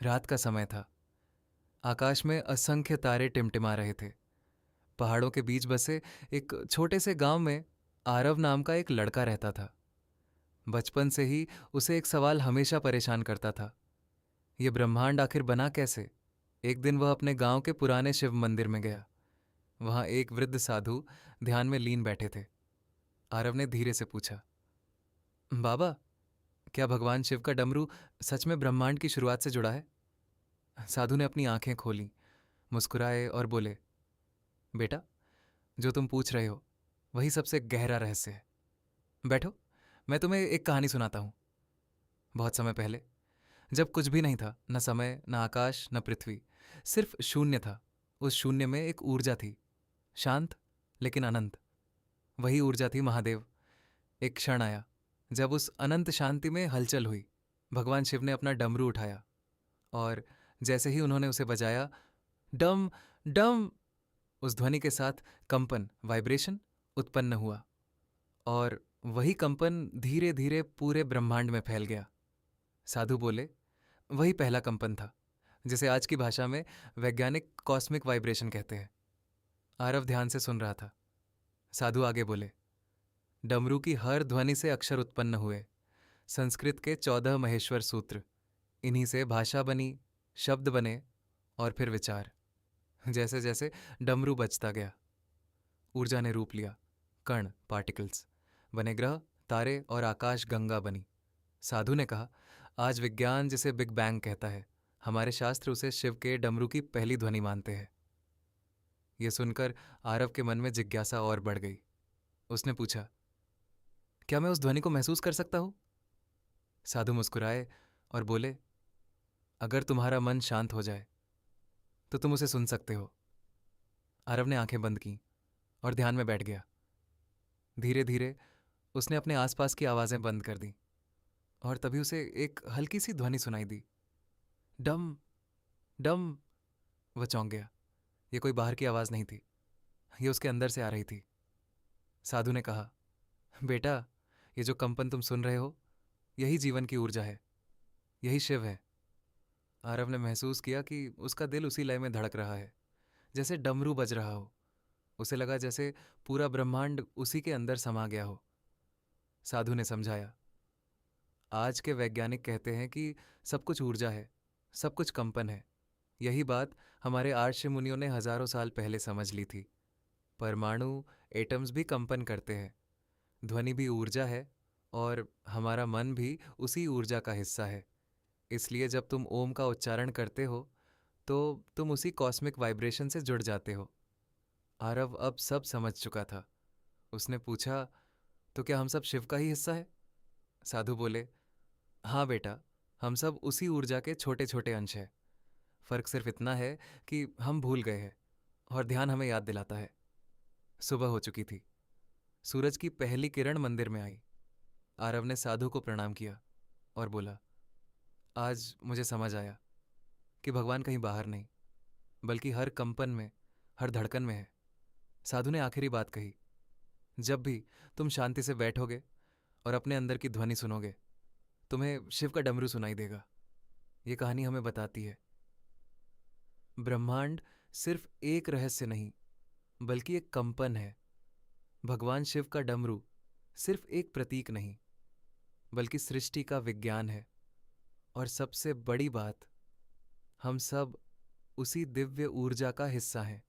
रात का समय था। आकाश में असंख्य तारे टिमटिमा रहे थे। पहाड़ों के बीच बसे एक छोटे से गांव में आरव नाम का एक लड़का रहता था। बचपन से ही उसे एक सवाल हमेशा परेशान करता था। ये ब्रह्मांड आखिर बना कैसे? एक दिन वह अपने गांव के पुराने शिव मंदिर में गया। वहां एक वृद्ध साधु ध्यान में लीन बैठे थे। आरव ने धीरे से पूछा, बाबा, क्या भगवान शिव का डमरू सच में ब्रह्मांड की शुरुआत से जुड़ा है? साधु ने अपनी आंखें खोलीं, मुस्कुराए और बोले, बेटा, जो तुम पूछ रहे हो वही सबसे गहरा रहस्य है। बैठो, मैं तुम्हें एक कहानी सुनाता हूँ। बहुत समय पहले, जब कुछ भी नहीं था, न समय, न आकाश, न पृथ्वी, सिर्फ शून्य था। उस शून्य में एक ऊर्जा थी, शांत लेकिन अनंत। वही ऊर्जा थी महादेव। एक क्षण आया जब उस अनंत शांति में हलचल हुई। भगवान शिव ने अपना डमरू उठाया और जैसे ही उन्होंने उसे बजाया, डम डम, उस ध्वनि के साथ कंपन, वाइब्रेशन उत्पन्न हुआ और वही कंपन धीरे धीरे पूरे ब्रह्मांड में फैल गया। साधु बोले, वही पहला कंपन था, जिसे आज की भाषा में वैज्ञानिक कॉस्मिक वाइब्रेशन कहते हैं। आरव ध्यान से सुन रहा था। साधु आगे बोले, डमरू की हर ध्वनि से अक्षर उत्पन्न हुए, संस्कृत के 14 महेश्वर सूत्र। इन्हीं से भाषा बनी, शब्द बने और फिर विचार। जैसे जैसे डमरू बजता गया, ऊर्जा ने रूप लिया। कण, पार्टिकल्स बने, ग्रह, तारे और आकाश गंगा बनी। साधु ने कहा, आज विज्ञान जिसे बिग बैंग कहता है, हमारे शास्त्र उसे शिव के डमरू की पहली ध्वनि मानते हैं। यह सुनकर आरव के मन में जिज्ञासा और बढ़ गई। उसने पूछा, क्या मैं उस ध्वनि को महसूस कर सकता हूं? साधु मुस्कुराए और बोले, अगर तुम्हारा मन शांत हो जाए तो तुम उसे सुन सकते हो। आरव ने आंखें बंद की और ध्यान में बैठ गया। धीरे धीरे उसने अपने आसपास की आवाजें बंद कर दी और तभी उसे एक हल्की सी ध्वनि सुनाई दी, डम डम। वह चौंक गया। यह कोई बाहर की आवाज नहीं थी, यह उसके अंदर से आ रही थी। साधु ने कहा, बेटा, ये जो कंपन तुम सुन रहे हो, यही जीवन की ऊर्जा है, यही शिव है। आरव ने महसूस किया कि उसका दिल उसी लय में धड़क रहा है जैसे डमरू बज रहा हो। उसे लगा जैसे पूरा ब्रह्मांड उसी के अंदर समा गया हो। साधु ने समझाया, आज के वैज्ञानिक कहते हैं कि सब कुछ ऊर्जा है, सब कुछ कंपन है। यही बात हमारे आर्ष मुनियों ने हजारों साल पहले समझ ली थी। परमाणु, एटम्स भी कंपन करते हैं। ध्वनि भी ऊर्जा है और हमारा मन भी उसी ऊर्जा का हिस्सा है। इसलिए जब तुम ओम का उच्चारण करते हो तो तुम उसी कॉस्मिक वाइब्रेशन से जुड़ जाते हो। आरव अब सब समझ चुका था। उसने पूछा, तो क्या हम सब शिव का ही हिस्सा है? साधु बोले, हाँ बेटा, हम सब उसी ऊर्जा के छोटे छोटे अंश हैं। फर्क सिर्फ इतना है कि हम भूल गए हैं और ध्यान हमें याद दिलाता है। सुबह हो चुकी थी। सूरज की पहली किरण मंदिर में आई। आरव ने साधु को प्रणाम किया और बोला, आज मुझे समझ आया कि भगवान कहीं बाहर नहीं, बल्कि हर कंपन में, हर धड़कन में है। साधु ने आखिरी बात कही, जब भी तुम शांति से बैठोगे और अपने अंदर की ध्वनि सुनोगे, तुम्हें शिव का डमरू सुनाई देगा। ये कहानी हमें बताती है, ब्रह्मांड सिर्फ एक रहस्य नहीं, बल्कि एक कंपन है। भगवान शिव का डमरू सिर्फ एक प्रतीक नहीं, बल्कि सृष्टि का विज्ञान है। और सबसे बड़ी बात, हम सब उसी दिव्य ऊर्जा का हिस्सा हैं।